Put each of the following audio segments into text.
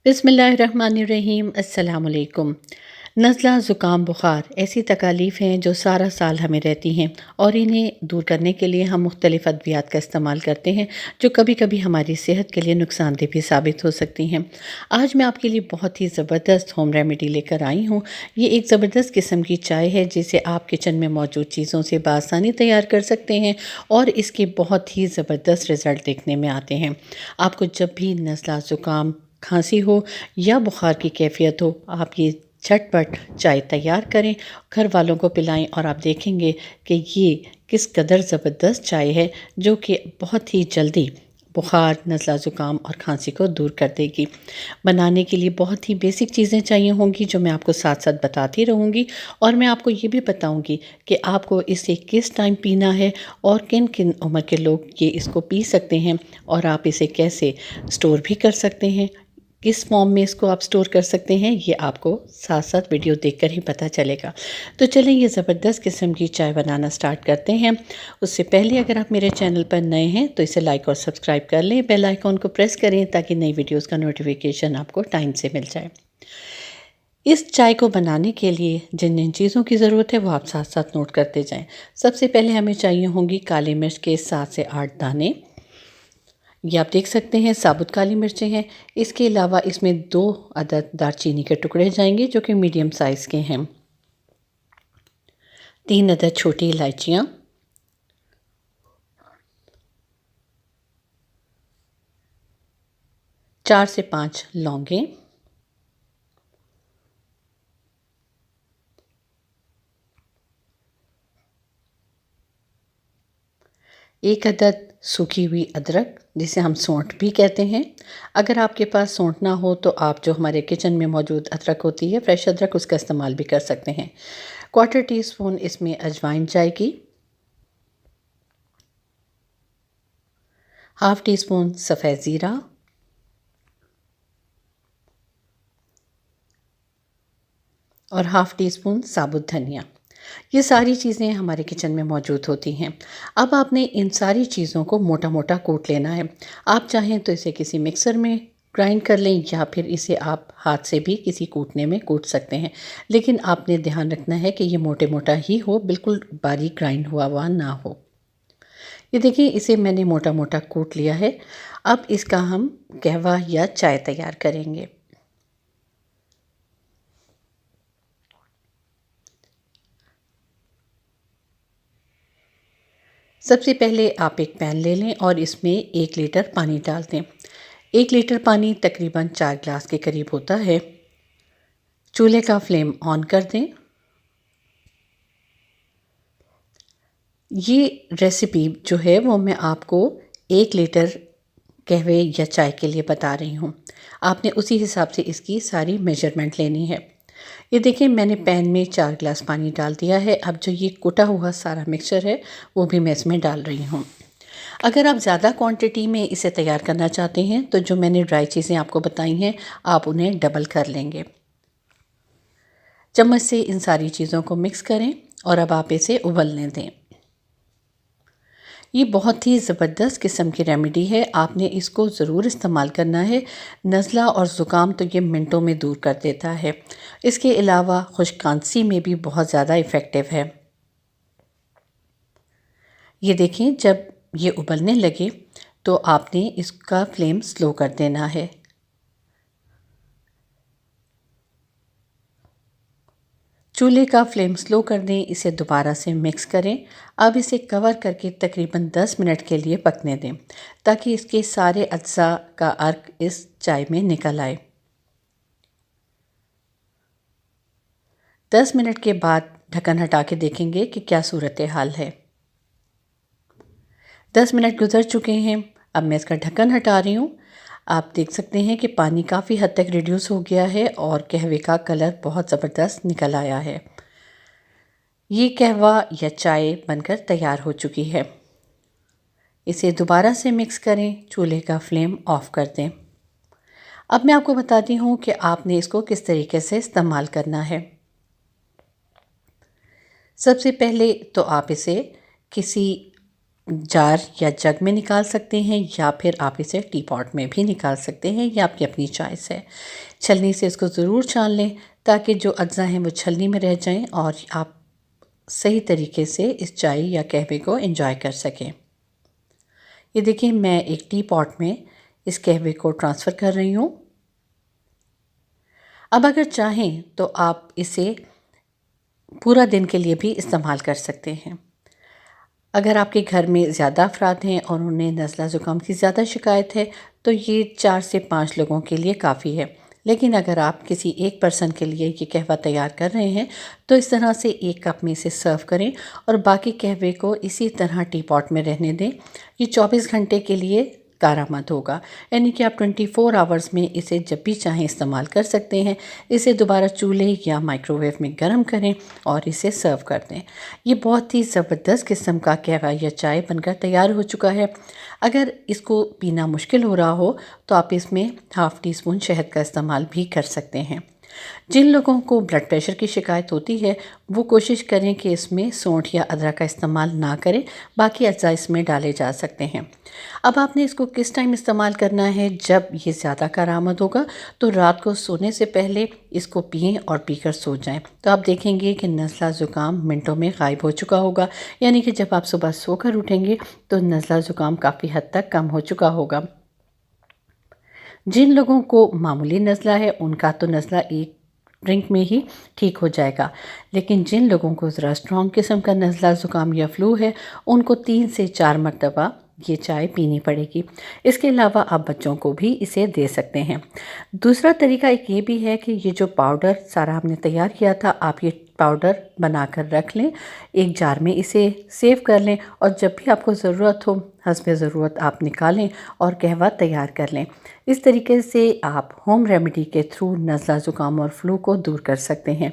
बिस्मिल्लाहिर्रहमानिर्रहीम। अस्सलामुअलैकुम। नज़ला, ज़ुकाम, बुखार ऐसी तकालीफ़ हैं जो सारा साल हमें रहती हैं और इन्हें दूर करने के लिए हम मुख्तलिफ़ अद्वियात का इस्तेमाल करते हैं जो कभी कभी हमारी सेहत के लिए नुकसानदेह भी साबित हो सकती हैं। आज मैं आपके लिए बहुत ही ज़बरदस्त होम रेमेडी लेकर आई हूँ। ये एक ज़बरदस्त किस्म की चाय है जिसे आप किचन में मौजूद चीज़ों से बआसानी तैयार कर सकते हैं और इसके बहुत ही ज़बरदस्त रिज़ल्ट देखने में आते हैं। आपको जब भी नज़ला, ज़ुकाम, खांसी हो या बुखार की कैफियत हो, आप ये झटपट चाय तैयार करें, घर वालों को पिलाएं और आप देखेंगे कि ये किस कदर ज़बरदस्त चाय है जो कि बहुत ही जल्दी बुखार, नज़ला, ज़ुकाम और खांसी को दूर कर देगी। बनाने के लिए बहुत ही बेसिक चीज़ें चाहिए होंगी जो मैं आपको साथ साथ बताती रहूँगी और मैं आपको ये भी बताऊँगी कि आपको इसे किस टाइम पीना है और किन किन उम्र के लोग ये इसको पी सकते हैं और आप इसे कैसे स्टोर भी कर सकते हैं, किस फॉर्म में इसको आप स्टोर कर सकते हैं, ये आपको साथ साथ वीडियो देखकर ही पता चलेगा। तो चलें ये ज़बरदस्त किस्म की चाय बनाना स्टार्ट करते हैं। उससे पहले अगर आप मेरे चैनल पर नए हैं तो इसे लाइक और सब्सक्राइब कर लें, बेल आइकॉन को प्रेस करें ताकि नई वीडियोस का नोटिफिकेशन आपको टाइम से मिल जाए। इस चाय को बनाने के लिए जिन जिन चीज़ों की ज़रूरत है वो आप साथ साथ नोट करते जाएं। सबसे पहले हमें चाहिए होंगी काली मिर्च के 7 से 8 दाने। ये आप देख सकते हैं साबुत काली मिर्चें हैं। इसके अलावा इसमें 2 अदद दालचीनी के टुकड़े जाएंगे जो कि मीडियम साइज़ के हैं। 3 अदद छोटी इलायचियाँ, 4 से 5 लौंगें, 1 अदद सूखी हुई अदरक जिसे हम सौंठ भी कहते हैं। अगर आपके पास सौंठ ना हो तो आप जो हमारे किचन में मौजूद अदरक होती है, फ्रेश अदरक, उसका इस्तेमाल भी कर सकते हैं। 1/4 टीस्पून इसमें अजवाइन जाएगी, 1/2 टीस्पून सफ़ेद ज़ीरा और 1/2 टीस्पून साबुत धनिया। ये सारी चीज़ें हमारे किचन में मौजूद होती हैं। अब आपने इन सारी चीज़ों को मोटा मोटा कूट लेना है। आप चाहें तो इसे किसी मिक्सर में ग्राइंड कर लें या फिर इसे आप हाथ से भी किसी कूटने में कूट सकते हैं, लेकिन आपने ध्यान रखना है कि ये मोटे मोटा ही हो, बिल्कुल बारीक ग्राइंड हुआ हुआ ना हो। ये देखिए, इसे मैंने मोटा मोटा कूट लिया है। अब इसका हम कहवा या चाय तैयार करेंगे। सबसे पहले आप एक पैन ले लें और इसमें 1 लीटर पानी डाल दें। 1 लीटर पानी तकरीबन 4 ग्लास के करीब होता है। चूल्हे का फ्लेम ऑन कर दें। ये रेसिपी जो है वो मैं आपको 1 लीटर कहवे या चाय के लिए बता रही हूँ। आपने उसी हिसाब से इसकी सारी मेजरमेंट लेनी है। ये देखिए, मैंने पैन में 4 ग्लास पानी डाल दिया है। अब जो ये कुटा हुआ सारा मिक्सचर है वो भी मैं इसमें डाल रही हूँ। अगर आप ज़्यादा क्वांटिटी में इसे तैयार करना चाहते हैं तो जो मैंने ड्राई चीज़ें आपको बताई हैं आप उन्हें डबल कर लेंगे। चम्मच से इन सारी चीज़ों को मिक्स करें और अब आप इसे उबलने दें। ये बहुत ही ज़बरदस्त किस्म की रेमेडी है, आपने इसको ज़रूर इस्तेमाल करना है। नज़ला और ज़ुकाम तो ये मिनटों में दूर कर देता है। इसके अलावा खुश्क खांसी में भी बहुत ज़्यादा इफ़ेक्टिव है। ये देखें, जब ये उबलने लगे तो आपने इसका फ्लेम स्लो कर देना है। चूल्हे का फ्लेम स्लो कर दें, इसे दोबारा से मिक्स करें। अब इसे कवर करके तकरीबन 10 मिनट के लिए पकने दें ताकि इसके सारे अज्जा का अर्क इस चाय में निकल आए। 10 मिनट के बाद ढक्कन हटा के देखेंगे कि क्या सूरत हाल है। 10 मिनट गुजर चुके हैं। अब मैं इसका ढक्कन हटा रही हूँ। आप देख सकते हैं कि पानी काफ़ी हद तक रिड्यूस हो गया है और कहवे का कलर बहुत ज़बरदस्त निकल आया है। ये कहवा या चाय बनकर तैयार हो चुकी है। इसे दोबारा से मिक्स करें, चूल्हे का फ्लेम ऑफ कर दें। अब मैं आपको बताती हूँ कि आपने इसको किस तरीके से इस्तेमाल करना है। सबसे पहले तो आप इसे किसी जार या जग में निकाल सकते हैं या फिर आप इसे टी पॉट में भी निकाल सकते हैं, या आपकी अपनी चॉइस है। छलनी से इसको ज़रूर छान लें ताकि जो अज्जा हैं वो छलनी में रह जाएं और आप सही तरीके से इस चाय या कहवे को एंजॉय कर सकें। ये देखिए, मैं एक टी पॉट में इस कहवे को ट्रांसफ़र कर रही हूँ। अब अगर चाहें तो आप इसे पूरा दिन के लिए भी इस्तेमाल कर सकते हैं। अगर आपके घर में ज़्यादा अफराद हैं और उन्हें नज़ला ज़ुकाम की ज़्यादा शिकायत है तो ये 4 से 5 लोगों के लिए काफ़ी है। लेकिन अगर आप किसी एक पर्सन के लिए ये कहवा तैयार कर रहे हैं तो इस तरह से एक कप में इसे सर्व करें और बाकी कहवे को इसी तरह टी पॉट में रहने दें। ये 24 घंटे के लिए कारामद होगा, यानी कि आप 24 आवर्स में इसे जब भी चाहें इस्तेमाल कर सकते हैं। इसे दोबारा चूल्हे या माइक्रोवेव में गर्म करें और इसे सर्व कर दें। ये बहुत ही ज़बरदस्त किस्म का कहवा या चाय बनकर तैयार हो चुका है। अगर इसको पीना मुश्किल हो रहा हो तो आप इसमें हाफ़ टी स्पून शहद का इस्तेमाल भी कर सकते हैं। जिन लोगों को ब्लड प्रेशर की शिकायत होती है वो कोशिश करें कि इसमें सौंठ या अदरक का इस्तेमाल ना करें, बाकी अज्जा इसमें डाले जा सकते हैं। अब आपने इसको किस टाइम इस्तेमाल करना है? जब ये ज़्यादा कारामद होगा तो रात को सोने से पहले इसको पिएं और पीकर सो जाएं। तो आप देखेंगे कि नज़ला ज़ुकाम मिनटों में गायब हो चुका होगा, यानी कि जब आप सुबह सोकर उठेंगे तो नज़ला ज़ुकाम काफ़ी हद तक कम हो चुका होगा। जिन लोगों को मामूली नज़ला है उनका तो नज़ला एक ड्रिंक में ही ठीक हो जाएगा, लेकिन जिन लोगों को ज़रा स्ट्रॉन्ग किस्म का नज़ला ज़ुकाम या फ्लू है उनको 3 से 4 मरतबा ये चाय पीनी पड़ेगी। इसके अलावा आप बच्चों को भी इसे दे सकते हैं। दूसरा तरीका एक ये भी है कि ये जो पाउडर सारा हमने तैयार किया था, आप ये पाउडर बनाकर रख लें, एक जार में इसे सेव कर लें और जब भी आपको ज़रूरत हो हस्बे ज़रूरत आप निकालें और कहवा तैयार कर लें। इस तरीके से आप होम रेमेडी के थ्रू नज़ला ज़ुकाम और फ्लू को दूर कर सकते हैं।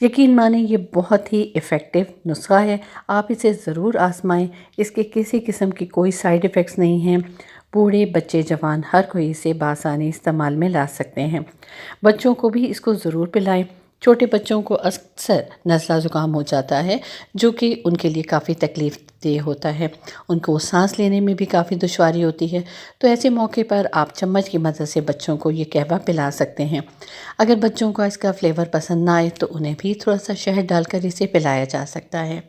यकीन माने ये बहुत ही इफ़ेक्टिव नुस्खा है, आप इसे ज़रूर आजमाएं। इसके किसी किस्म की कोई साइड इफ़ेक्ट्स नहीं हैं। बूढ़े बच्चे जवान हर कोई इसे बासानी इस्तेमाल में ला सकते हैं। बच्चों को भी इसको ज़रूर पिलाएं। छोटे बच्चों को अक्सर नज़ला ज़ुकाम हो जाता है जो कि उनके लिए काफ़ी तकलीफ़ देह होता है, उनको सांस लेने में भी काफ़ी दुश्वारी होती है। तो ऐसे मौके पर आप चम्मच की मदद से बच्चों को ये कहवा पिला सकते हैं। अगर बच्चों को इसका फ्लेवर पसंद ना आए तो उन्हें भी थोड़ा सा शहद डालकर इसे पिलाया जा सकता है।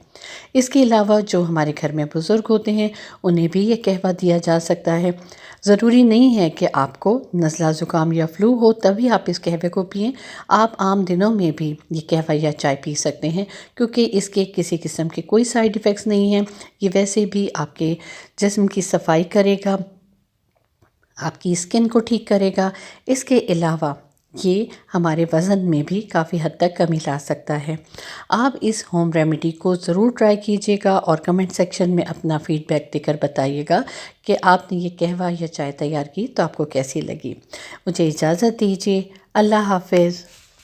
इसके अलावा जो हमारे घर में बुज़ुर्ग होते हैं उन्हें भी ये कहवा दिया जा सकता है। ज़रूरी नहीं है कि आपको नज़ला ज़ुकाम या फ्लू हो तभी आप इस कहवे को पिएं। आप आम दिनों में भी ये कहवा या चाय पी सकते हैं क्योंकि इसके किसी किस्म के कोई साइड इफ़ेक्ट्स नहीं हैं। ये वैसे भी आपके जिस्म की सफाई करेगा, आपकी स्किन को ठीक करेगा। इसके अलावा ये हमारे वज़न में भी काफ़ी हद तक कमी ला सकता है। आप इस होम रेमेडी को ज़रूर ट्राई कीजिएगा और कमेंट सेक्शन में अपना फ़ीडबैक देकर बताइएगा कि आपने ये कहवा या चाय तैयार की तो आपको कैसी लगी। मुझे इजाज़त दीजिए। अल्लाह हाफ़िज़।